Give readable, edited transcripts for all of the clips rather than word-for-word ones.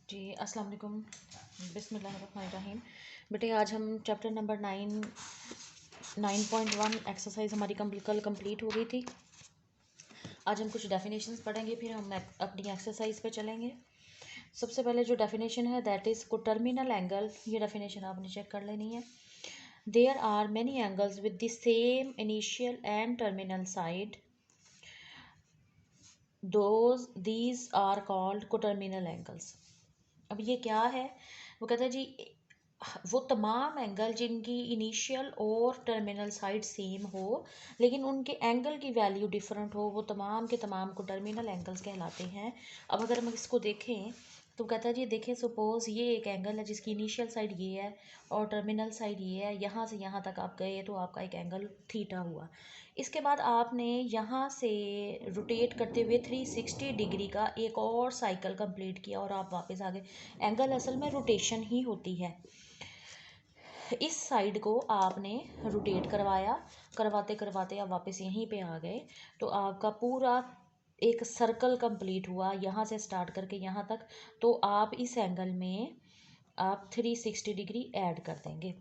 जी अस्सलाम वालेकुम। बिस्मिल्लाहिर्रहमानिर्रहीम। बेटे आज हम चैप्टर नंबर 9.1 एक्सरसाइज हमारी कल कंप्लीट हो गई थी। आज हम कुछ डेफिनेशंस पढ़ेंगे, फिर हम अपनी एक्सरसाइज पे चलेंगे। सबसे पहले जो डेफिनेशन है दैट इज़ कोटर्मिनल एंगल। ये डेफिनेशन आपने चेक कर लेनी है। There are many angles with the same initial and terminal side, these are called coterminal angles. अब ये क्या है? वो कहता है जी वो तमाम एंगल जिनकी इनिशियल और टर्मिनल साइड सेम हो लेकिन उनके एंगल की वैल्यू डिफरेंट हो, वो तमाम के तमाम को टर्मिनल एंगल्स कहलाते हैं। अब अगर हम इसको देखें तो कहता है जी देखें, सपोज़ ये एक एंगल है जिसकी इनिशियल साइड ये है और टर्मिनल साइड ये है। यहाँ से यहाँ तक आप गए तो आपका एक एंगल थीटा हुआ। इसके बाद आपने यहाँ से रोटेट करते हुए 360 डिग्री का एक और साइकिल कंप्लीट किया और आप वापस आ गए। एंगल असल में रोटेशन ही होती है। इस साइड को आपने रोटेट करवाते करवाते आप वापस यहीं पे आ गए तो आपका पूरा एक सर्कल कंप्लीट हुआ यहाँ से स्टार्ट करके यहाँ तक। तो आप इस एंगल में आप 360 डिग्री ऐड कर देंगे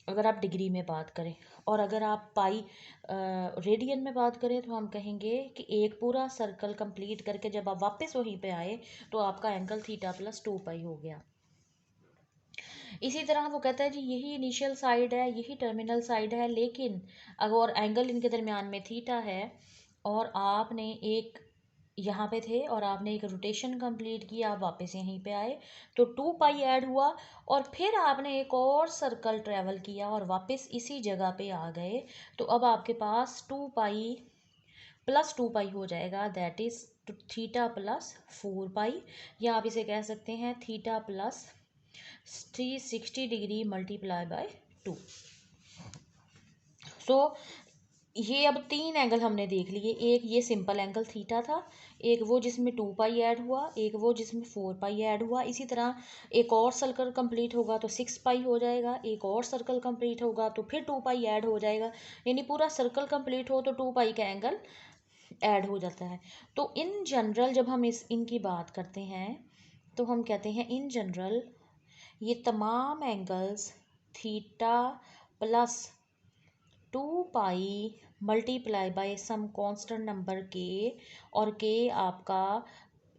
अगर आप डिग्री में बात करें। और अगर आप पाई रेडियन में बात करें तो हम कहेंगे कि एक पूरा सर्कल कंप्लीट करके जब आप वापस वहीं पे आए तो आपका एंगल थीटा प्लस 2 पाई हो गया। इसी तरह वो कहता है जी यही इनिशियल साइड है, यही टर्मिनल साइड है, लेकिन अगर एंगल इनके दरमियान में थीटा है और आपने एक यहाँ पे थे और आपने एक रोटेशन कंप्लीट किया, आप वापस यहीं पे आए तो 2 पाई ऐड हुआ और फिर आपने एक और सर्कल ट्रेवल किया और वापस इसी जगह पे आ गए तो अब आपके पास 2 पाई प्लस 2 पाई हो जाएगा। दैट इज़ थीटा प्लस 4 पाई, या आप इसे कह सकते हैं theta plus 360 degree multiply by 2। सो ये अब 3 एंगल हमने देख लिए। एक ये सिंपल एंगल थीटा था, एक वो जिसमें 2 पाई ऐड हुआ, एक वो जिसमें 4 पाई ऐड हुआ। इसी तरह एक और सर्कल कंप्लीट होगा तो 6 पाई हो जाएगा, एक और सर्कल कंप्लीट होगा तो फिर 2 पाई ऐड हो जाएगा। यानी पूरा सर्कल कंप्लीट हो तो 2 पाई का एंगल ऐड हो जाता है। तो इन जनरल जब हम इनकी बात करते हैं तो हम कहते हैं इन जनरल ये तमाम angles theta plus 2 pi multiply by some constant number k, और के आपका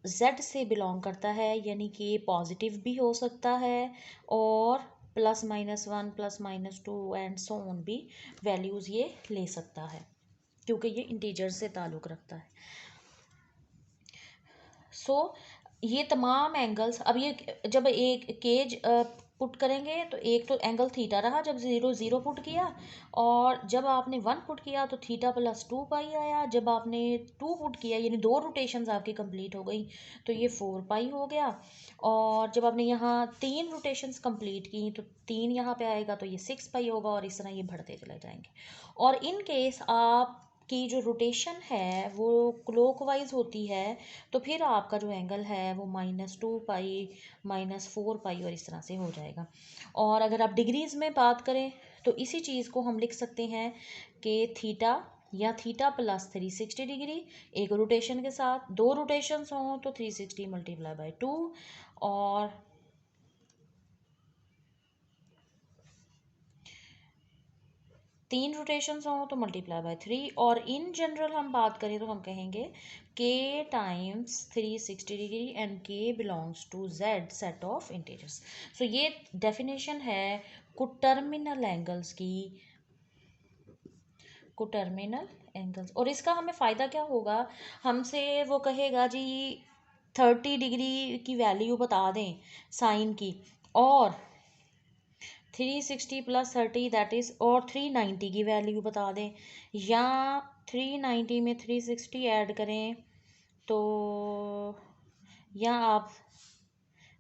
जेड से बिलोंग करता है, यानी कि पॉजिटिव भी हो सकता है और +-1 +-2 एंड सो ऑन भी वैल्यूज़ ये ले सकता है क्योंकि ये इंटीजर से ताल्लुक़ रखता है। सो ये तमाम एंगल्स अब ये जब एक केज पुट करेंगे तो एक तो एंगल थीटा रहा जब 0 0 पुट किया, और जब आपने 1 पुट किया तो थीटा प्लस 2 पाई आया। जब आपने 2 पुट किया यानी 2 रोटेशंस आपकी कंप्लीट हो गई तो ये 4 पाई हो गया। और जब आपने यहाँ 3 रोटेशंस कंप्लीट की तो 3 यहाँ पे आएगा तो ये 6 पाई होगा, और इस तरह ये बढ़ते चले जाएंगे। और इन केस आप की जो रोटेशन है वो क्लॉकवाइज होती है तो फिर आपका जो एंगल है वो -2 पाई -4 पाई और इस तरह से हो जाएगा। और अगर आप डिग्रीज़ में बात करें तो इसी चीज़ को हम लिख सकते हैं कि थीटा या थीटा प्लस 360 डिग्री एक रोटेशन के साथ, 2 रोटेशंस हों तो 360 मल्टीप्लाई बाय 2, और 3 रोटेशंस हों तो मल्टीप्लाई बाय 3। और इन जनरल हम बात करें तो हम कहेंगे k times 360 degree and k belongs to Z set of integers. So ये डेफिनेशन है कोटर्मिनल एंगल्स की, कोटर्मिनल एंगल्स। और इसका हमें फ़ायदा क्या होगा? हमसे वो कहेगा जी 30 डिग्री की वैल्यू बता दें साइन की, और 360 + 30 दैट इज़, और 390 की वैल्यू बता दें, या 390 में 360 ऐड करें तो, या आप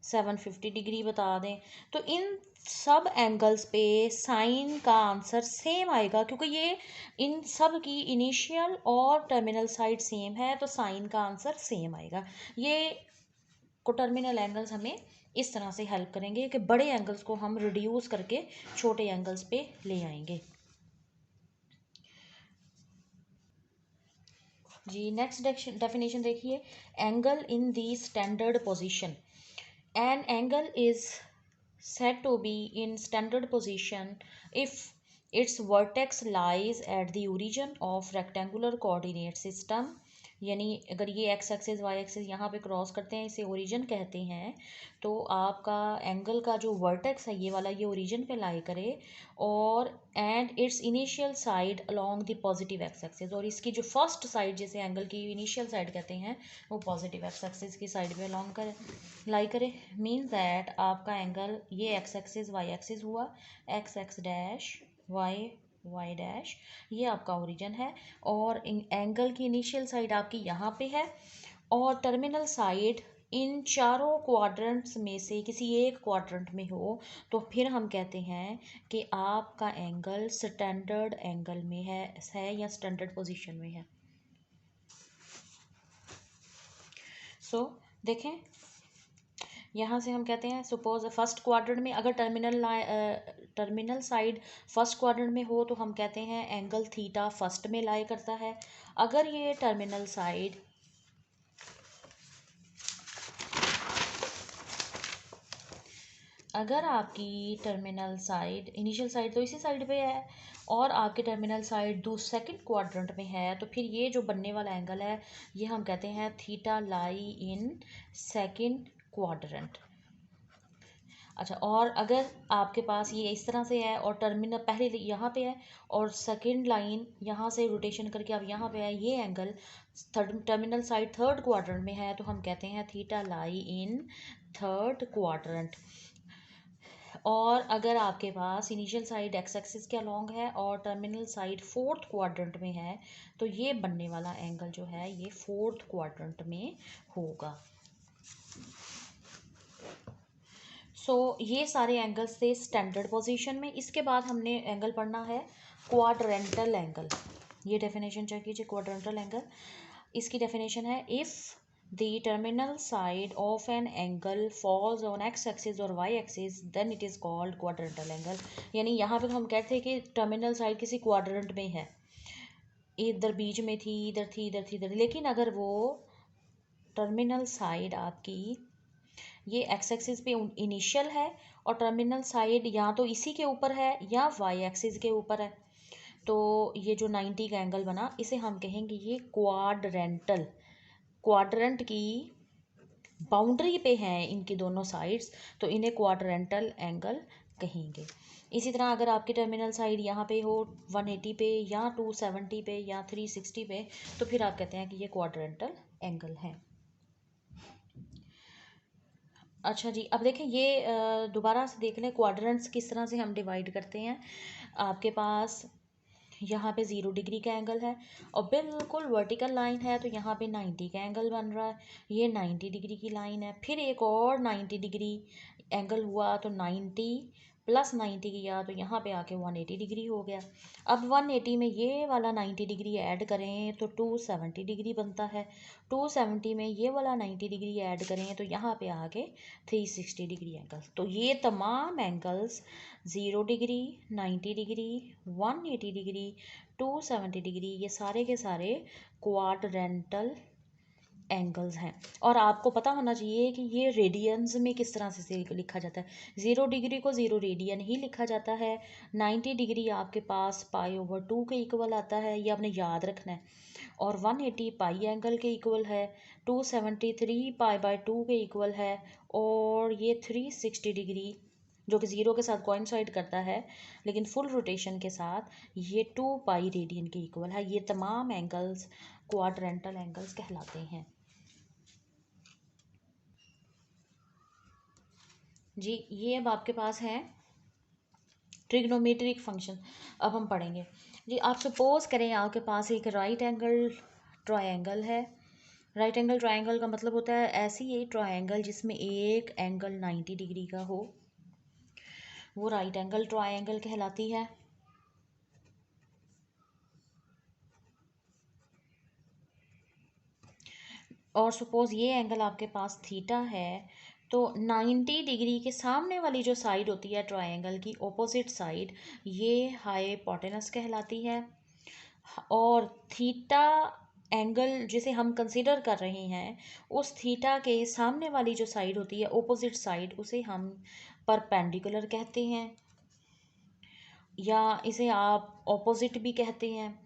750 डिग्री बता दें। तो इन सब एंगल्स पे साइन का आंसर सेम आएगा क्योंकि ये इन सब की इनिशियल और टर्मिनल साइड सेम है तो साइन का आंसर सेम आएगा। ये कोटर्मिनल एंगल्स हमें इस तरह से हेल्प करेंगे कि बड़े एंगल्स को हम रिड्यूस करके छोटे एंगल्स पे ले आएंगे। जी नेक्स्ट डेफिनेशन देखिए, angle in the standard position. An angle is said to be in standard position if its vertex lies at the origin of rectangular coordinate system। यानी अगर ये एक्स एक्सिस वाई एक्सिस यहाँ पे cross करते हैं, इसे origin कहते हैं, तो आपका एंगल का जो वर्टेक्स है ये वाला, ये ओरिजिन पे लाई करे, और and its initial side along the positive x axis, और इसकी जो फर्स्ट साइड जिसे एंगल की इनिशियल साइड कहते हैं वो पॉजिटिव एक्स एक्सिस की साइड पे अलोंग करे, लाई करे। मीन्स दैट आपका एंगल ये एक्स एक्सिस वाई एक्सिस हुआ, x x dash y y dash, ये आपका ओरिजिन है, और एंगल की इनिशियल साइड आपकी यहाँ पे है, और टर्मिनल साइड इन चारों क्वाड्रेंट्स में से किसी एक क्वाड्रेंट में हो, तो फिर हम कहते हैं कि आपका एंगल स्टैंडर्ड एंगल में है या स्टैंडर्ड पोजीशन में है। सो देखें, यहाँ से हम कहते हैं सपोज फर्स्ट क्वाड्रेंट में अगर टर्मिनल साइड फर्स्ट क्वाड्रेंट में हो तो हम कहते हैं एंगल थीटा फर्स्ट में लाई करता है। अगर ये टर्मिनल साइड अगर आपकी टर्मिनल साइड इनिशियल साइड तो इसी साइड पे है और आपके टर्मिनल साइड सेकंड क्वाड्रेंट में है, तो फिर ये जो बनने वाला एंगल है ये हम कहते हैं theta lie in second quadrant. अच्छा, और अगर आपके पास ये इस तरह से है और टर्मिनल पहले यहाँ पे है और सेकंड लाइन यहाँ से रोटेशन करके अब यहाँ पे है, ये angle terminal side third quadrant में है, तो हम कहते हैं theta lie in third quadrant. और अगर आपके पास इनिशियल साइड एक्स एक्सिस के अलोंग है और टर्मिनल साइड फोर्थ क्वाड्रेंट में है, तो ये बनने वाला एंगल जो है ये फोर्थ क्वाड्रेंट में होगा। ये सारे एंगल्स थे स्टैंडर्ड पोजीशन में। इसके बाद हमने एंगल पढ़ना है क्वाड्रेंटल एंगल। ये डेफिनेशन चेक कीजिए, क्वाड्रेंटल एंगल, इसकी डेफिनेशन है if the terminal side of an angle falls on x axis और y axis then it is called quadrantal angle। यानी यहाँ पे हम कहते हैं कि टर्मिनल साइड किसी क्वाड्रेंट में है, इधर बीच में थी, इधर थी, इधर थी, इधर, लेकिन अगर वो टर्मिनल साइड आपकी ये एक्स एक्सिस पे इनिशियल है और टर्मिनल साइड या तो इसी के ऊपर है या वाई एक्सिस के ऊपर है, तो ये जो 90 का एंगल बना इसे हम कहेंगे ये क्वाड्रेंटल, क्वाड्रेंट की बाउंड्री पे हैं इनकी दोनों साइड्स, तो इन्हें क्वाड्रेंटल एंगल कहेंगे। इसी तरह अगर आपकी टर्मिनल साइड यहाँ पे हो 180 पे या 270 पे या 360 पे, तो फिर आप कहते हैं कि ये क्वाड्रेंटल एंगल है। अच्छा जी, अब देखें ये दोबारा से देख लें क्वाड्रेंट्स किस तरह से हम डिवाइड करते हैं। आपके पास यहाँ पे 0 डिग्री का एंगल है और बिल्कुल वर्टिकल लाइन है, तो यहाँ पे 90 का एंगल बन रहा है, ये 90 डिग्री की लाइन है, फिर एक और 90 डिग्री एंगल हुआ तो 90 प्लस 90 किया तो यहाँ पे आके 180 डिग्री हो गया। अब 180 में ये वाला 90 डिग्री ऐड करें तो 270 डिग्री बनता है, 270 में ये वाला 90 डिग्री ऐड करें तो यहाँ पे आके 360 डिग्री एंगल। तो ये तमाम angles 0 degree, 90 degree, 180 degree, 270 degree, ये सारे के सारे क्वाड्रेंटल एंगल्स हैं। और आपको पता होना चाहिए कि ये रेडियंस में किस तरह से लिखा जाता है। 0 डिग्री को 0 रेडियन ही लिखा जाता है, 90 डिग्री आपके पास पाई/2 के इक्वल आता है, ये आपने याद रखना है, और 180 पाई एंगल के इक्वल है, 273 पाई/2 के इक्वल है, और ये 360 डिग्री जो कि 0 के साथ कोइंसाइड करता है लेकिन फुल रोटेशन के साथ ये 2 पाई रेडियन के इक्वल है। ये तमाम एंगल्स क्वाड्रेंटल एंगल्स कहलाते हैं जी। ये अब आपके पास है ट्रिग्नोमेट्रिक फंक्शन, अब हम पढ़ेंगे जी। आप सपोज करें आपके पास एक राइट एंगल ट्रायंगल है। राइट एंगल ट्रायंगल का मतलब होता है ऐसी एक ट्रायंगल जिसमें एक एंगल 90 डिग्री का हो, वो राइट एंगल ट्रायंगल कहलाती है। और सपोज ये एंगल आपके पास थीटा है, तो 90 डिग्री के सामने वाली जो साइड होती है ट्रायंगल की ऑपोजिट साइड, ये हाइपोटेनस कहलाती है। और थीटा एंगल जिसे हम कंसिडर कर रहे हैं उस थीटा के सामने वाली जो साइड होती है ओपोजिट साइड, उसे हम परपेंडिकुलर कहते हैं, या इसे आप ऑपोजिट भी कहते हैं।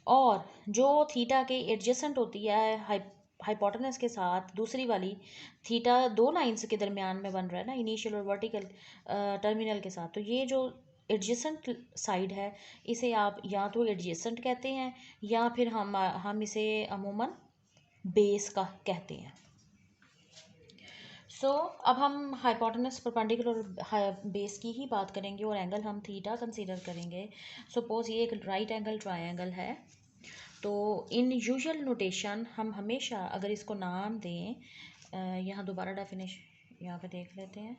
और जो थीटा के एडजेसेंट होती है हाइपोटेनस के साथ दूसरी वाली, थीटा दो लाइंस के दरमियान में बन रहा है ना, इनिशियल और वर्टिकल टर्मिनल के साथ, तो ये जो एडजेसेंट साइड है इसे आप या तो एडजेसेंट कहते हैं या फिर हम इसे अमूमन बेस का कहते हैं। अब हम हाइपोटेनस परपेंडिकुलर बेस की ही बात करेंगे और एंगल हम थीटा कंसीडर करेंगे। सपोज ये एक राइट एंगल ट्रायंगल है, तो इन यूजुअल नोटेशन हम हमेशा अगर इसको नाम दें, यहाँ दोबारा डेफिनेशन यहाँ पे देख लेते हैं।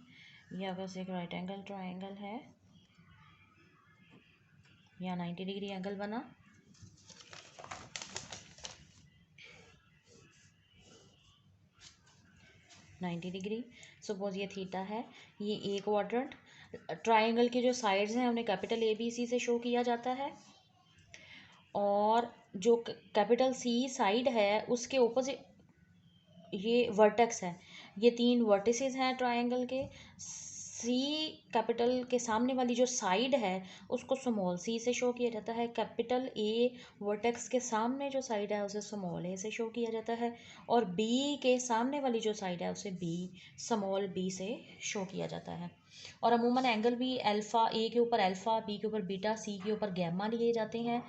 यह बस एक राइट एंगल ट्रायंगल है, यहाँ 90 डिग्री एंगल बना, डिग्री। सपोज ये थीटा है, ये ए क्वाड्रेंट। ट्रायंगल के जो साइड्स हैं उन्हें कैपिटल ए बी सी से शो किया जाता है, और जो कैपिटल सी साइड है उसके ओपोजिट ये वर्टेक्स है। ये तीन वर्टिसेस हैं ट्रायंगल के। सी कैपिटल के सामने वाली जो साइड है उसको स्मॉल सी से शो किया जाता है। कैपिटल ए वर्टेक्स के सामने जो साइड है उसे स्मॉल ए से शो किया जाता है, और बी के सामने वाली जो साइड है उसे बी स्मॉल बी से शो किया जाता है। और अमूमन एंगल भी अल्फ़ा ए के ऊपर अल्फ़ा, बी के ऊपर बीटा, सी के ऊपर गैमा लिए जाते हैं,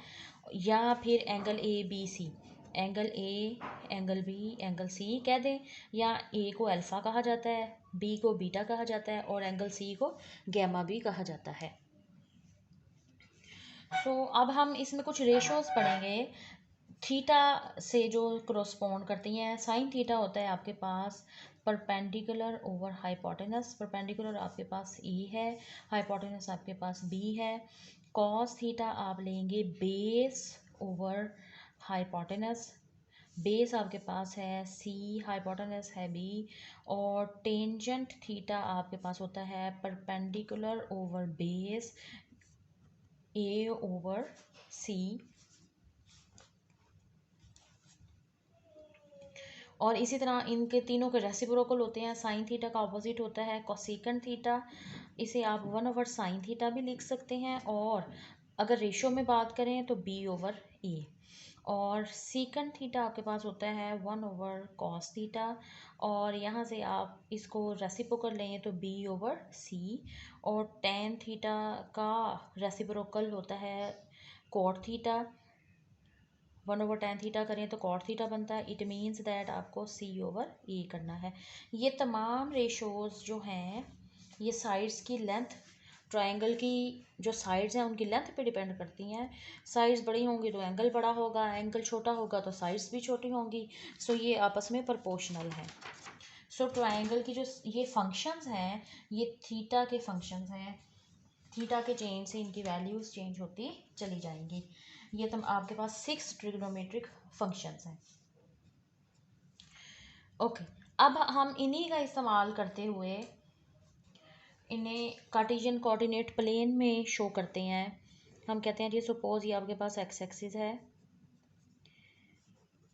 या फिर angle A B C, angle A, angle B, angle C कह दें, या ए को अल्फ़ा कहा जाता है, बी को बीटा कहा जाता है, और एंगल सी को गैमा भी कहा जाता है। अब हम इसमें कुछ रेशोज़ पढ़ेंगे थीटा से जो करस्पॉन्ड करती हैं। साइन थीटा होता है आपके पास परपेंडिकुलर ओवर हाइपोटेनस। परपेंडिकुलर आपके पास ई है, हाइपोटेनस आपके पास बी है। कॉस थीटा आप लेंगे बेस ओवर हाइपोटेनस। बेस आपके पास है सी, हाइपोटेनस है बी, और टेंजेंट थीटा आपके पास होता है परपेंडिकुलर ओवर बेस ए ओवर सी। और इसी तरह इनके तीनों के रेसिप्रोकल होते हैं। साइन थीटा का ऑपोजिट होता है कोसेकंड थीटा, इसे आप 1 ओवर साइन थीटा भी लिख सकते हैं, और अगर रेशो में बात करें तो बी ओवर ए। और सीकंड थीटा आपके पास होता है 1 ओवर कॉस थीटा, और यहाँ से आप इसको रेसिप्रोकल लें तो बी ओवर सी। और टेन थीटा का रेसिप्रोकल होता है कॉट थीटा, 1/tan थीटा करें तो कॉट थीटा बनता है। इट मीन्स दैट आपको सी ओवर ए करना है। ये तमाम रेशोज़ जो हैं ये साइड्स की लेंथ, ट्रायंगल की जो साइड्स हैं उनकी लेंथ पे डिपेंड करती हैं। साइड्स बड़ी होंगी तो एंगल बड़ा होगा, एंगल छोटा होगा तो साइड्स भी छोटी होंगी। ये आपस में प्रोपोर्शनल है। ट्रायंगल की जो ये फंक्शंस हैं ये थीटा के फंक्शंस हैं। थीटा के चेंज से इनकी वैल्यूज़ चेंज होती चली जाएंगी। ये तुम आपके पास 6 ट्रिग्नोमेट्रिक फंक्शंस हैं। ओके, अब हम इन्हीं का इस्तेमाल करते हुए इन्हें कार्टेशियन कोऑर्डिनेट प्लेन में शो करते हैं। हम कहते हैं जी सपोज ये आपके पास एक्स एक्सिस है,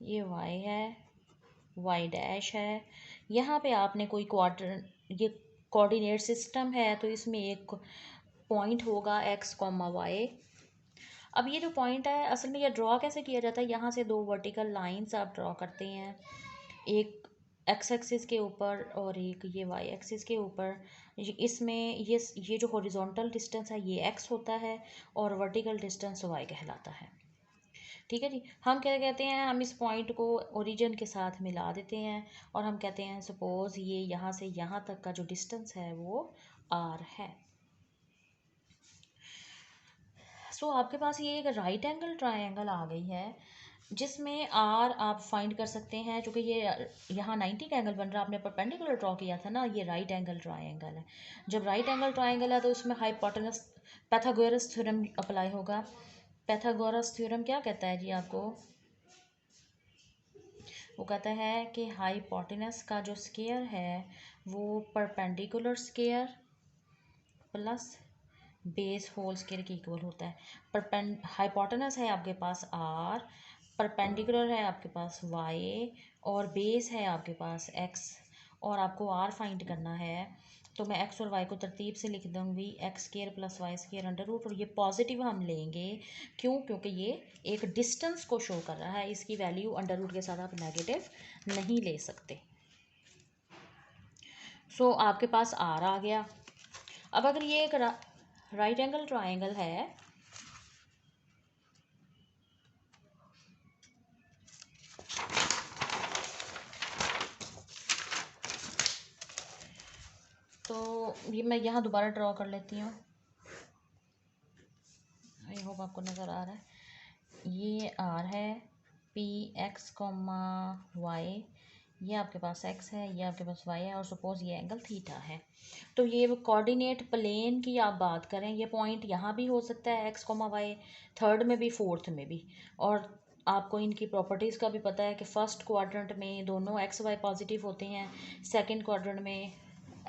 ये वाई है, वाई डैश है। यहाँ पे आपने कोई ये कोऑर्डिनेट सिस्टम है तो इसमें एक पॉइंट होगा एक्स कॉमा वाई। अब ये जो पॉइंट है असल में ये ड्रॉ कैसे किया जाता है, यहाँ से दो वर्टिकल लाइंस आप ड्रॉ करते हैं, एक एक्स एक्सिस के ऊपर और एक ये वाई एक्सिस के ऊपर। इसमें ये जो हॉरिजॉन्टल डिस्टेंस है ये एक्स होता है और वर्टिकल डिस्टेंस वाई कहलाता है। ठीक है जी, हम क्या कहते हैं, हम इस पॉइंट को ओरिजिन के साथ मिला देते हैं और हम कहते हैं सपोज ये यहाँ से यहाँ तक का जो डिस्टेंस है वो आर है। आपके पास ये एक राइट एंगल ट्रायंगल आ गई है जिसमें आर आप फाइंड कर सकते हैं, चूँकि ये यहाँ 90 का एंगल बन रहा है, आपने परपेंडिकुलर ड्रॉ किया था ना, ये राइट एंगल ट्रायंगल है। जब राइट एंगल ट्रायंगल है तो उसमें हाइपोटेनस पाइथागोरस थ्योरम अप्लाई होगा। पाइथागोरस थ्योरम क्या कहता है जी आपको, वो कहता है कि हाइपोटेनस का जो स्क्वायर है वो perpendicular square plus base whole square के इक्वल होता है। हाइपोटेनस है आपके पास आर, परपेंडिकुलर है आपके पास y और बेस है आपके पास x और आपको r फाइंड करना है। तो मैं x और y को तरतीब से लिख दूँगी, x square plus y square under root, और ये पॉजिटिव हम लेंगे। क्यों? क्योंकि ये एक डिस्टेंस को शो कर रहा है, इसकी वैल्यू अंडर रूट के साथ आप नेगेटिव नहीं ले सकते। सो आपके पास r आ गया। अब अगर ये एक राइट एंगल ट्राइंगल है, तो ये मैं यहाँ दोबारा ड्रॉ कर लेती हूँ। आई होप आपको नज़र आ रहा है। ये r है, पी एक्स कोमा वाई, ये आपके पास x है, ये आपके पास y है, और सपोज़ ये एंगल थीटा है। तो ये कोऑर्डिनेट प्लेन की आप बात करें, ये पॉइंट यहाँ भी हो सकता है x कोमा वाई, थर्ड में भी, फोर्थ में भी। और आपको इनकी प्रॉपर्टीज़ का भी पता है कि फर्स्ट क्वाड्रेंट में दोनों x y पॉजिटिव होते हैं, सेकंड क्वाड्रेंट में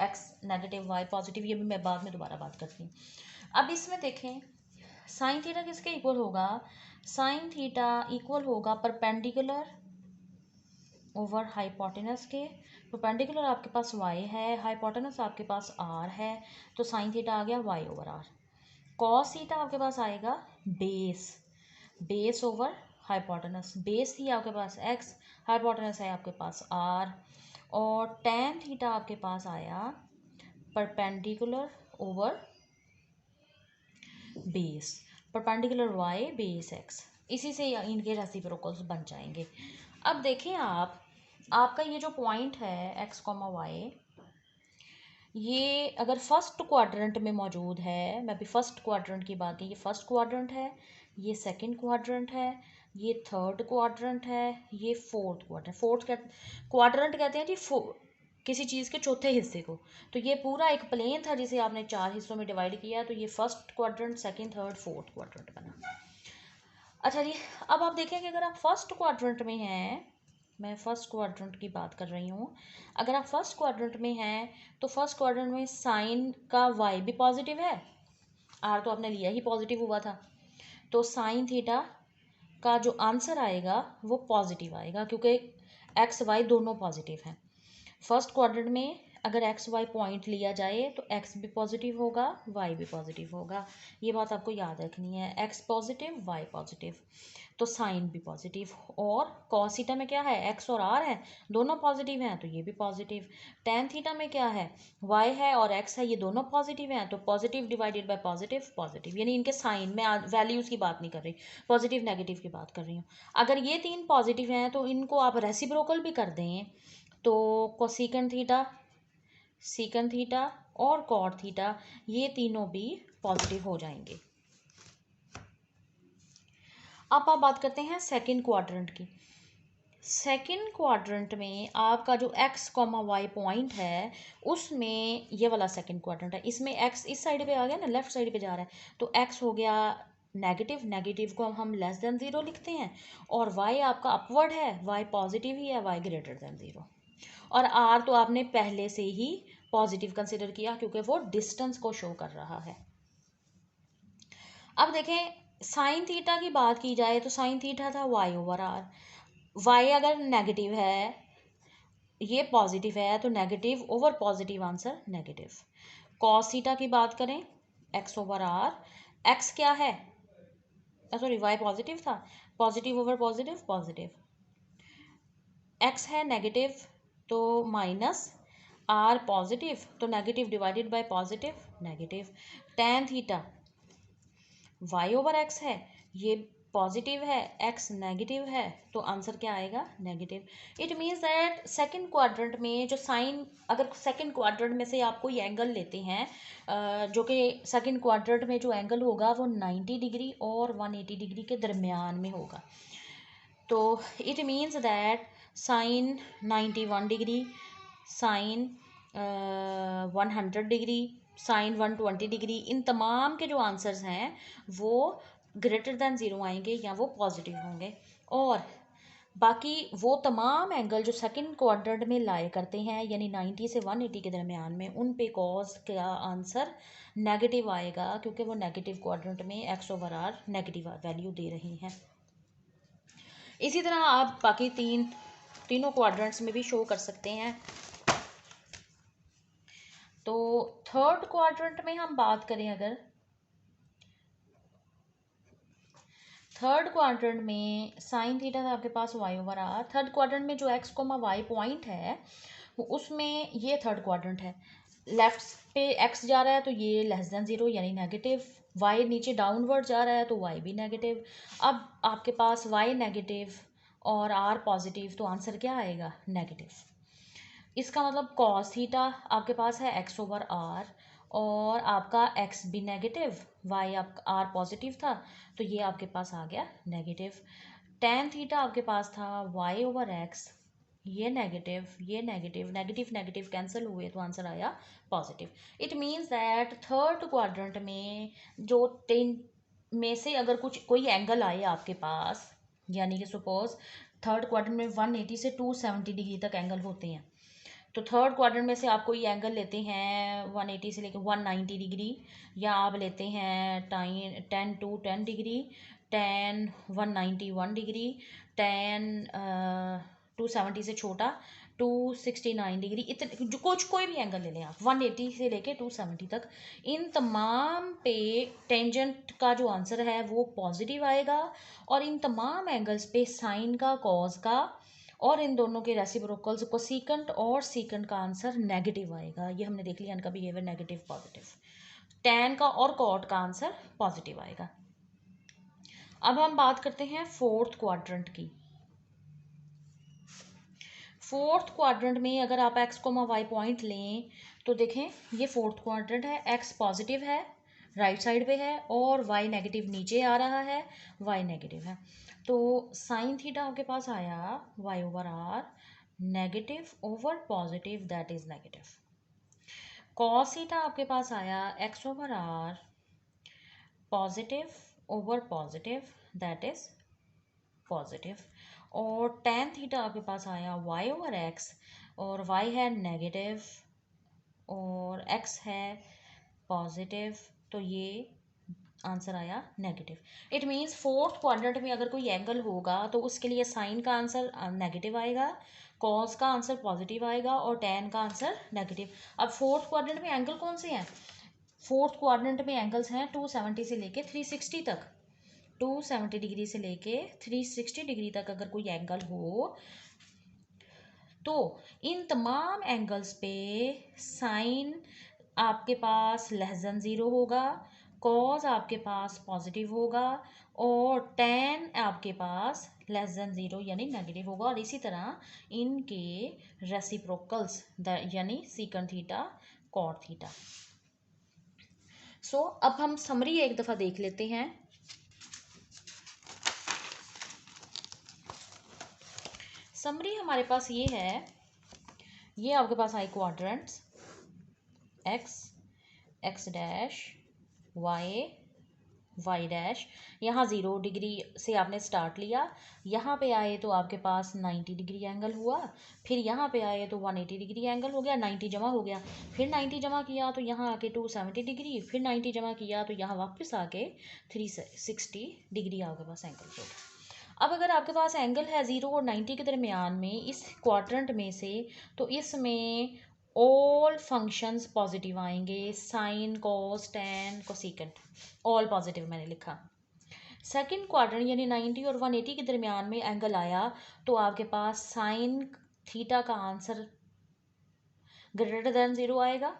x नेगेटिव y पॉजिटिव। ये भी मैं बाद में दोबारा बात करती हूँ। अब इसमें देखें, साइन थीटा किसके इक्वल होगा? साइन थीटा इक्वल होगा परपेंडिकुलर ओवर हाइपोटेनस के। परपेंडिकुलर आपके पास y है, हाइपोटेनस आपके पास r है, तो साइन थीटा आ गया y over r। Cos theta आपके पास आएगा बेस ओवर हाइपोटेनस, बेस थी आपके पास x, हाइपोटेनस है आपके पास r, और tan थीटा आपके पास आया perpendicular over base, perpendicular y base x। इसी से इनके रेसिप्रोकल्स बन जाएंगे। अब देखें आपका ये जो पॉइंट है x कॉमा वाई, ये अगर फर्स्ट क्वाड्रेंट में मौजूद है, मैं भी फर्स्ट क्वाड्रेंट की बात की, ये फर्स्ट क्वाड्रेंट है, ये सेकंड क्वाड्रेंट है, ये थर्ड क्वाड्रेंट है, ये फोर्थ क्वाड्रेंट। क्वाड्रेंट कहते हैं जी किसी चीज़ के चौथे हिस्से को। तो ये पूरा एक प्लेन था जिसे आपने 4 हिस्सों में डिवाइड किया, तो ये first quadrant, second, third, fourth quadrant बना। अच्छा जी, अब आप देखें कि अगर आप फर्स्ट क्वाड्रेंट में हैं, मैं फर्स्ट क्वाड्रेंट की बात कर रही हूँ, अगर आप फर्स्ट क्वाड्रेंट में हैं तो फर्स्ट क्वाड्रेंट में साइन का y भी पॉजिटिव है, r तो आपने लिया ही पॉजिटिव हुआ था, तो साइन थीटा का जो आंसर आएगा वो पॉजिटिव आएगा, क्योंकि x y दोनों पॉजिटिव हैं। फर्स्ट क्वाड्रेंट में अगर एक्स वाई पॉइंट लिया जाए तो एक्स भी पॉजिटिव होगा, वाई भी पॉजिटिव होगा। ये बात आपको याद रखनी है, एक्स पॉजिटिव वाई पॉजिटिव, तो साइन भी पॉजिटिव। और कॉस थीटा में क्या है? एक्स और आर है, दोनों पॉजिटिव हैं, तो ये भी पॉजिटिव। टेन थीटा में क्या है? वाई है और एक्स है, ये दोनों पॉजिटिव हैं, तो positive divided by positive positive. यानी इनके साइन में वैल्यूज़ की बात नहीं कर रही, पॉजिटिव नेगेटिव की बात कर रही हूँ। अगर ये तीन पॉजिटिव हैं तो इनको आप रेसिप्रोकल भी कर दें, तो कोसेकंड थीटा, सेकंड थीटा और कॉट थीटा, ये तीनों भी पॉजिटिव हो जाएंगे। अब आप बात करते हैं सेकंड क्वाड्रेंट की। सेकंड क्वाड्रेंट में आपका जो x कॉमा वाई पॉइंट है, उसमें ये वाला सेकंड क्वाड्रेंट है, इसमें x इस साइड पे आ गया ना, लेफ्ट साइड पे जा रहा है, तो x हो गया नेगेटिव, नेगेटिव को हम लेस देन ज़ीरो लिखते हैं, और y आपका अपवर्ड है, y पॉजिटिव ही है, y ग्रेटर देन ज़ीरो, और r तो आपने पहले से ही पॉजिटिव कंसिडर किया क्योंकि वो डिस्टेंस को शो कर रहा है। अब देखें, साइन थीटा की बात की जाए तो साइन थीटा था y ओवर r, y अगर नेगेटिव है, ये पॉजिटिव है, तो negative over positive answer negative. Cos theta की बात करें, x ओवर r, x क्या है, सॉरी y पॉजिटिव था, positive over positive positive, x है नेगेटिव तो माइनस, r पॉजिटिव तो negative divided by positive negative. Tan theta y over x है, ये पॉजिटिव है, x नेगेटिव है, तो आंसर क्या आएगा? Negative. It means that second quadrant में जो साइन, अगर सेकंड क्वाड्रेंट में से आप कोई एंगल लेते हैं, जो कि सेकंड क्वाड्रेंट में जो एंगल होगा वो 90 डिग्री और 180 डिग्री के दरमियान में होगा, तो it means that sine 91 degree, sine 100 degree, sine 120 degree, इन तमाम के जो आंसर्स हैं वो ग्रेटर दैन ज़ीरो आएंगे या वो पॉजिटिव होंगे। और बाकी वो तमाम एंगल जो सेकंड क्वाड्रेंट में लाए करते हैं, यानी 90 से 180 के दरमियान में, उन पे कॉस का आंसर नेगेटिव आएगा, क्योंकि वो नेगेटिव क्वाड्रेंट में x over r negative value दे रही हैं। इसी तरह आप बाकी तीनों क्वाड्रेंट्स में भी शो कर सकते हैं। तो थर्ड क्वाड्रेंट में हम बात करें, अगर थर्ड क्वाड्रेंट में साइन थीटा था आपके पास y over r. Third quadrant में जो एक्स कोमा वाई पॉइंट है उसमें ये थर्ड क्वाड्रेंट है। लेफ्ट पे एक्स जा रहा है तो ये लेस देन ज़ीरो यानी नेगेटिव, वाई नीचे डाउनवर्ड जा रहा है तो वाई भी नेगेटिव। अब आपके पास वाई नेगेटिव और आर पॉजिटिव, तो आंसर क्या आएगा? नेगेटिव। इसका मतलब कॉस थीटा आपके पास है एक्स ओवर आर, और आपका एक्स भी नेगेटिव, वाई आपका आर पॉजिटिव था, तो ये आपके पास आ गया नेगेटिव। टेन थीटा आपके पास था वाई ओवर एक्स, ये नेगेटिव, ये नेगेटिव, नेगेटिव नेगेटिव कैंसिल हुए तो आंसर आया positive. It means that third quadrant में जो 10 में से अगर कोई एंगल आए आपके पास, यानी कि सपोज थर्ड क्वाड्रेंट में 180 से 270 डिग्री तक एंगल होते हैं, तो थर्ड क्वाड्रेंट में से आप कोई एंगल लेते हैं 180 से लेकर 190 डिग्री, या आप लेते हैं 10 डिग्री, 191 डिग्री, 270 से छोटा 269 डिग्री, इतने जो कोई भी एंगल ले लें आप 180 से लेके 270 तक, इन तमाम पे टेंजेंट का जो आंसर है वो पॉजिटिव आएगा, और इन तमाम एंगल्स पे साइन का, कॉज का और इन दोनों के रेसिप्रोकल्स कोसेकेंट और सीकेंट का आंसर नेगेटिव आएगा। ये हमने देख लिया इनका बिहेवियर नेगेटिव पॉजिटिव। टैन का और कॉट का आंसर पॉजिटिव आएगा। अब हम बात करते हैं फोर्थ क्वाड्रेंट की। फोर्थ क्वाड्रेंट में अगर आप एक्स कोमा वाई पॉइंट लें तो देखें ये फोर्थ क्वाड्रेंट है, एक्स पॉजिटिव है राइट साइड पे है और वाई नेगेटिव नीचे आ रहा है, वाई नेगेटिव है। तो साइन थीटा आपके पास आया y over r negative over positive, that is negative. Cos theta आपके पास आया x over r positive over positive, that is positive. और टेन थीटा आपके पास आया वाई ओवर एक्स, और वाई है नेगेटिव और एक्स है पॉजिटिव, तो ये आंसर आया negative. It means fourth quadrant में अगर कोई एंगल होगा तो उसके लिए साइन का आंसर नेगेटिव आएगा, कॉस का आंसर पॉजिटिव आएगा और टेन का आंसर नेगेटिव। अब फोर्थ क्वाड्रेंट में एंगल कौन से हैं? फोर्थ क्वाड्रेंट में एंगल्स हैं 270 से लेके 360 तक। 270 डिग्री से लेके 360 डिग्री तक अगर कोई एंगल हो तो इन तमाम एंगल्स पे साइन आपके पास लेस देन ज़ीरो होगा, कॉज आपके पास पॉजिटिव होगा और टेन आपके पास लेस देन ज़ीरो यानी नेगेटिव होगा। और इसी तरह इनके रेसिप्रोकल्स यानी सीकंट थीटा, कॉट थीटा। सो अब हम समरी एक दफ़ा देख लेते हैं। समरी हमारे पास ये है, ये आपके पास आई quadrants x, x dash, y, y dash, यहाँ 0 डिग्री से आपने स्टार्ट लिया, यहाँ पे आए तो आपके पास 90 डिग्री एंगल हुआ, फिर यहाँ पे आए तो 180 डिग्री एंगल हो गया, 90 जमा हो गया, फिर 90 जमा किया तो यहाँ आके 270 डिग्री, फिर 90 जमा किया तो यहाँ वापस आके 360 डिग्री आपके पास एंगल हो गया। अब अगर आपके पास एंगल है 0 और 90 के दरमियान में इस क्वाड्रेंट में से, तो इसमें ऑल फंक्शंस पॉजिटिव आएंगे, sine, cos, tan, cosecant, all positive मैंने लिखा। सेकंड क्वाड्रेंट यानी 90 और 180 के दरमियान में एंगल आया तो आपके पास साइन थीटा का आंसर ग्रेटर देन 0 आएगा,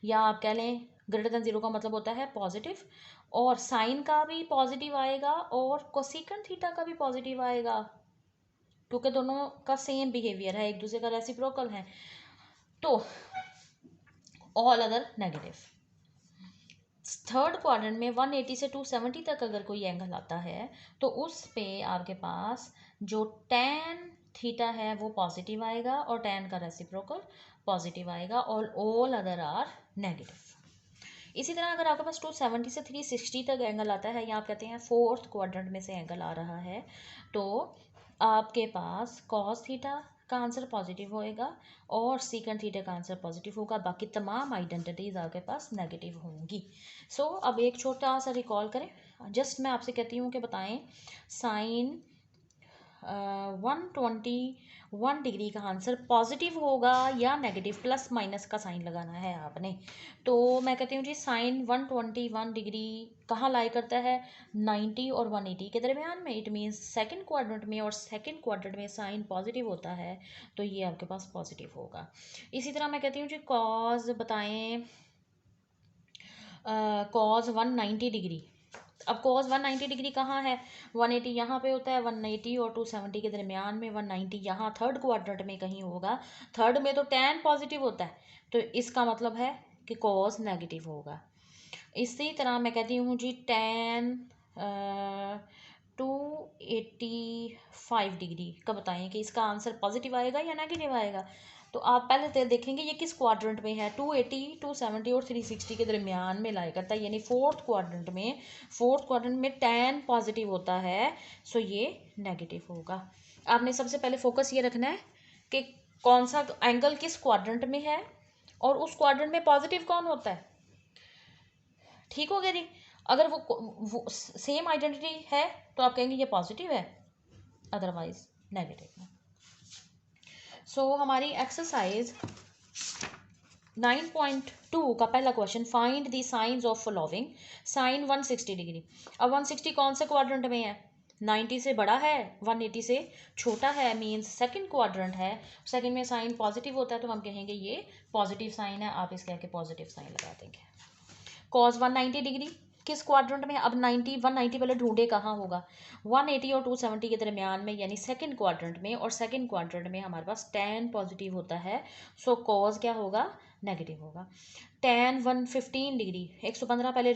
या आप कह लें ग्रेटर देन 0 का मतलब होता है पॉजिटिव, और साइन का भी पॉजिटिव आएगा और कोसेकेंट थीटा का भी पॉजिटिव आएगा, क्योंकि दोनों का सेम बिहेवियर है, एक दूसरे का रेसिप्रोकल है। तो all other negative. Third quadrant में 180 से 270 तक अगर कोई एंगल आता है तो उस पे आपके पास जो टेन थीटा है वो पॉजिटिव आएगा और टेन का रेसिप्रोकल पॉजिटिव आएगा, और ऑल अदर आर नेगेटिव। इसी तरह अगर आपके पास 270 से 360 तक एंगल आता है, या आप कहते हैं फोर्थ क्वाड्रेंट में से एंगल आ रहा है, तो आपके पास कॉस थीटा का आंसर पॉजिटिव होएगा और सीकेंट थीटा का आंसर पॉजिटिव होगा, बाकी तमाम आइडेंटिटीज आपके पास नेगेटिव होंगी। सो अब एक छोटा सा रिकॉल करें, जस्ट मैं आपसे कहती हूँ कि बताएं साइन 121 डिग्री का आंसर पॉजिटिव होगा या नेगेटिव, प्लस माइनस का साइन लगाना है आपने। तो मैं कहती हूँ जी साइन 121 डिग्री कहाँ लाई करता है, 90 और 180 के दरमियान में। इट मीन्स सेकंड क्वाड्रेंट में, और सेकंड क्वाड्रेंट में साइन पॉजिटिव होता है तो ये आपके पास पॉजिटिव होगा। इसी तरह मैं कहती हूँ जी कॉज बताएं, कॉज 190 डिग्री। अब कॉस 190 डिग्री कहाँ है, 180 यहाँ पे होता है, 180 और 270 के दरमियान में, 190 यहाँ थर्ड क्वाड्रेंट में कहीं होगा। थर्ड में तो tan पॉजिटिव होता है, तो इसका मतलब है कि कॉस नेगेटिव होगा। इसी तरह मैं कहती हूँ जी tan 285 डिग्री का बताएं कि इसका आंसर पॉजिटिव आएगा या नेगेटिव आएगा। तो आप पहले तो देखेंगे ये किस क्वाड्रेंट में है, 280, 270 और 360 के दरमियान में लाई करता है, यानी फोर्थ क्वाड्रेंट में। फोर्थ क्वाड्रेंट में tan पॉजिटिव होता है, सो ये नेगेटिव होगा। आपने सबसे पहले फोकस ये रखना है कि कौन सा एंगल किस क्वाड्रेंट में है और उस क्वाड्रेंट में पॉजिटिव कौन होता है। ठीक हो गया जी। अगर वो सेम आइडेंटिटी है तो आप कहेंगे ये पॉजिटिव है, अदरवाइज नेगेटिव है। सो हमारी एक्सरसाइज 9.2 का पहला question, find the sines of following sine 160 डिग्री। अब 160 कौन से क्वाड्रेंट में है, 90 से बड़ा है, 180 से छोटा है, मीन्स सेकंड क्वाड्रेंट है। सेकंड में साइन पॉजिटिव होता है तो हम कहेंगे ये पॉजिटिव साइन है, आप इसके आगे पॉजिटिव साइन लगा देंगे। कॉस 190 डिग्री किस क्वाड्रेंट में, अब 190 पहले ढूंढे कहाँ होगा, 180 और 270 के दरमियान में, यानी सेकंड क्वाड्रेंट में, और सेकंड क्वाड्रेंट में हमारे पास tan पॉजिटिव होता है, सो कॉस क्या होगा, नेगेटिव होगा। tan 115 डिग्री, 115 पहले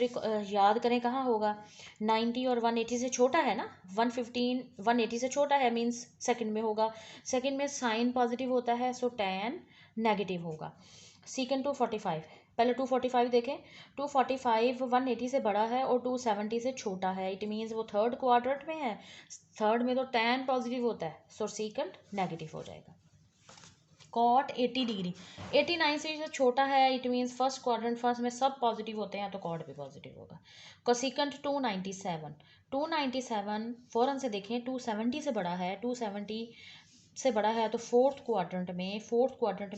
याद करें कहाँ होगा, 90 और 180 से छोटा है ना, 115 180 से छोटा है, मीन्स सेकंड में होगा। सेकंड में साइन पॉजिटिव होता है, सो tan नेगेटिव होगा। सीकेंड 245, पहले 245 देखें, 245 180 से बड़ा है और 270 से छोटा है, इट मीन्स वो थर्ड क्वाड्रेंट में है। थर्ड में तो tan पॉजिटिव होता है, सो सेकंड नेगेटिव हो जाएगा। कॉट 80 डिग्री, 89 से छोटा है, it means first quadrant, first में सब पॉजिटिव होते हैं तो कॉट भी पॉजिटिव होगा। कोसिकेंट 297, 297 फ़ौरन से देखें, 270 से बड़ा है, 270 से बड़ा है तो फोर्थ क्वाड्रेंट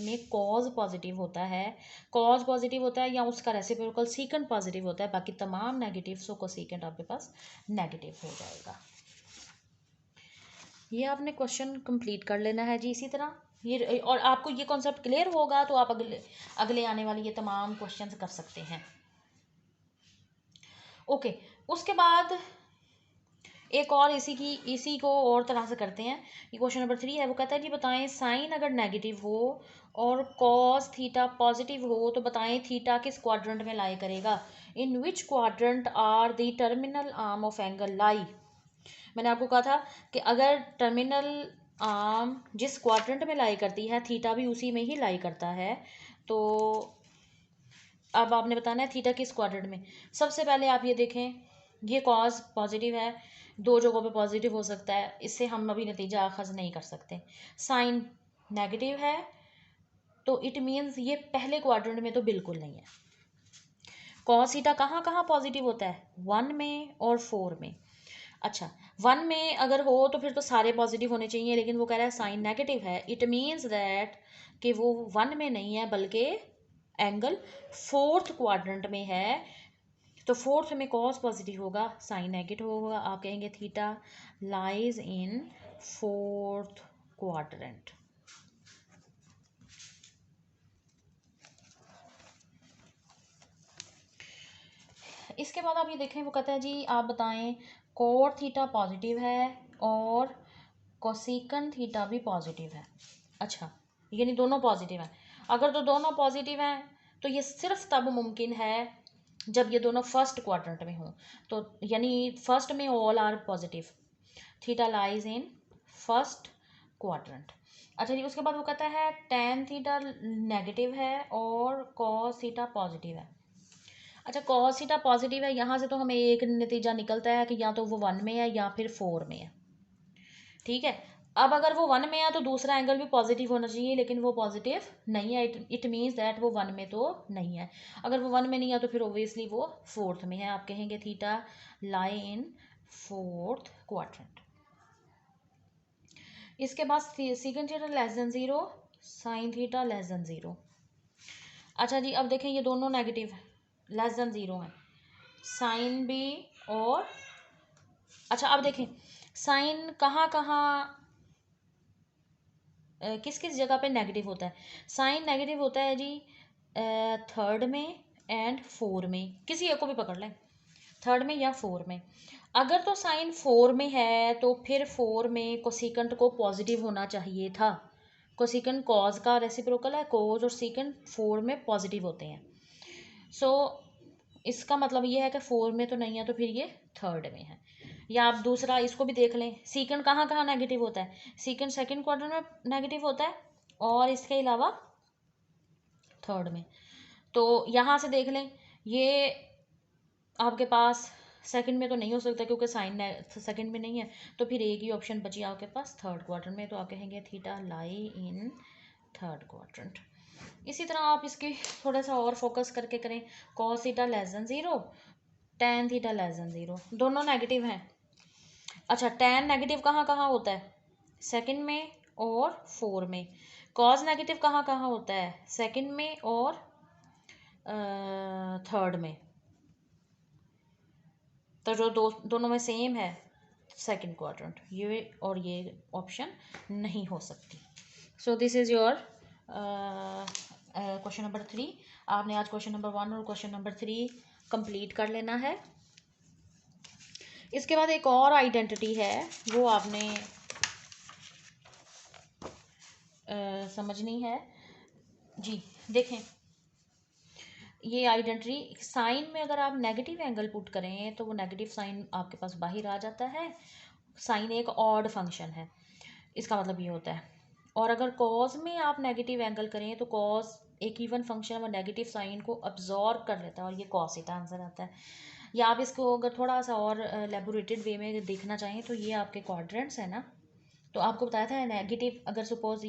में कॉज पॉजिटिव होता है, कॉज पॉजिटिव होता है या उसका रेसिप्रोकल सीकेंट पॉजिटिव होता है, बाकी तमाम नेगेटिव, सो कोसिकेंट आपके पास नेगेटिव हो जाएगा। ये आपने क्वेश्चन कंप्लीट कर लेना है जी। इसी तरह ये, और आपको ये कॉन्सेप्ट क्लियर होगा तो आप अगले आने वाले ये तमाम क्वेश्चंस कर सकते हैं। ओके, उसके बाद एक और इसी को और तरह से करते हैं। ये क्वेश्चन नंबर 3 है, वो कहता है जी बताएं साइन अगर नेगेटिव हो और कॉस थीटा पॉजिटिव हो तो बताएं थीटा किस क्वाड्रेंट में लाई करेगा, in which quadrant are the terminal arm of angle lie. मैंने आपको कहा था कि अगर टर्मिनल आर्म जिस क्वाड्रेंट में लाई करती है, थीटा भी उसी में ही लाई करता है। तो अब आपने बताना है थीटा किस क्वाड्रेंट में। सबसे पहले आप ये देखें, ये कॉस पॉजिटिव है, दो जगहों पे पॉजिटिव हो सकता है, इससे हम अभी नतीजा अखज़ नहीं कर सकते। साइन नेगेटिव है तो इट मीन्स ये पहले क्वाड्रेंट में तो बिल्कुल नहीं है। कॉस थीटा कहाँ कहाँ पॉजिटिव होता है, 1 में और 4 में। अच्छा, 1 में अगर हो तो फिर तो सारे पॉजिटिव होने चाहिए, लेकिन वो कह रहा है साइन नेगेटिव है, इट मीन्स दैट कि वो 1 में नहीं है बल्कि एंगल फोर्थ क्वाड्रेंट में है। तो फोर्थ में कॉस पॉजिटिव होगा, साइन नेगेटिव होगा, आप कहेंगे theta lies in fourth quadrant. इसके बाद आप ये देखें, वो कहता है जी आप बताएं कोट थीटा पॉजिटिव है और कोसिकन थीटा भी पॉजिटिव है। अच्छा, यानी दोनों पॉजिटिव हैं। अगर तो दोनों पॉजिटिव हैं तो ये सिर्फ तब मुमकिन है जब ये दोनों फर्स्ट क्वाड्रेंट में हों, तो यानी फर्स्ट में all are positive, theta lies in first quadrant. अच्छा जी, उसके बाद वो कहता है टेन थीटा नेगेटिव है और कॉस थीटा पॉजिटिव है। अच्छा, कॉस थीटा पॉजिटिव है, यहाँ से तो हमें एक नतीजा निकलता है कि या तो वो 1 में है या फिर 4 में है। ठीक है, अब अगर वो 1 में है तो दूसरा एंगल भी पॉजिटिव होना चाहिए, लेकिन वो पॉजिटिव नहीं है, इट मीन्स दैट वो 1 में तो नहीं है। अगर वो 1 में नहीं है तो फिर ओबियसली वो फोर्थ में है, आप कहेंगे theta lie in fourth quadrant. इसके बाद secant theta less than 0, sine theta less than 0। अच्छा जी, अब देखें ये दोनों नेगेटिव लेस देन 0 है, साइन भी और अच्छा अब देखें साइन कहाँ कहाँ किस किस जगह पे नेगेटिव होता है। साइन नेगेटिव होता है जी थर्ड में एंड फोर में, किसी एक को भी पकड़ लें, थर्ड में या फोर में। अगर तो साइन फोर में है तो फिर फोर में कोसिकेंट को पॉजिटिव होना चाहिए था। कोसिकेंट कॉज का रेसिप्रोकल है, कॉज और सीकेंट फोर में पॉजिटिव होते हैं। सो इसका मतलब ये है कि फोर में तो नहीं है, तो फिर ये थर्ड में है। या आप दूसरा इसको भी देख लें, सीकेंट कहाँ कहाँ नेगेटिव होता है, सीकेंट सेकंड क्वाड्रेंट में नेगेटिव होता है और इसके अलावा थर्ड में। तो यहाँ से देख लें, ये आपके पास सेकंड में तो नहीं हो सकता क्योंकि साइन सेकंड में नहीं है, तो फिर एक ही ऑप्शन बची आपके पास थर्ड क्वाड्रेंट में, तो आप कहेंगे theta lie in third quadrant. इसी तरह आप इसकी थोड़ा सा और फोकस करके करें, cos theta less than 0, tan theta less than 0, दोनों नेगेटिव हैं। अच्छा टैन नेगेटिव कहाँ कहाँ होता है, सेकंड में और फोर में। कॉस नेगेटिव कहाँ कहाँ होता है, सेकंड में और थर्ड में। तो जो दोनों में सेम है सेकंड क्वाड्रेंट, ये और ये ऑप्शन नहीं हो सकती। So this is your question number 3। आपने आज क्वेश्चन नंबर 1 और क्वेश्चन नंबर 3 कंप्लीट कर लेना है। इसके बाद एक और आइडेंटिटी है, वो आपने समझनी है जी। देखें ये आइडेंटिटी, साइन में अगर आप नेगेटिव एंगल पुट करें तो वो नेगेटिव साइन आपके पास बाहर आ जाता है। साइन एक ऑड फंक्शन है, इसका मतलब ये होता है। और अगर कॉज में आप नेगेटिव एंगल करें तो कॉज एक इवन फंक्शन और नेगेटिव साइन को अब्जॉर्ब कर लेता है और ये कॉस थीटा आंसर आता है। या आप इसको अगर थोड़ा सा और लेबोरेटेड वे में देखना चाहें तो ये आपके क्वाड्रेंट्स है ना, तो आपको बताया था नेगेटिव, अगर सपोज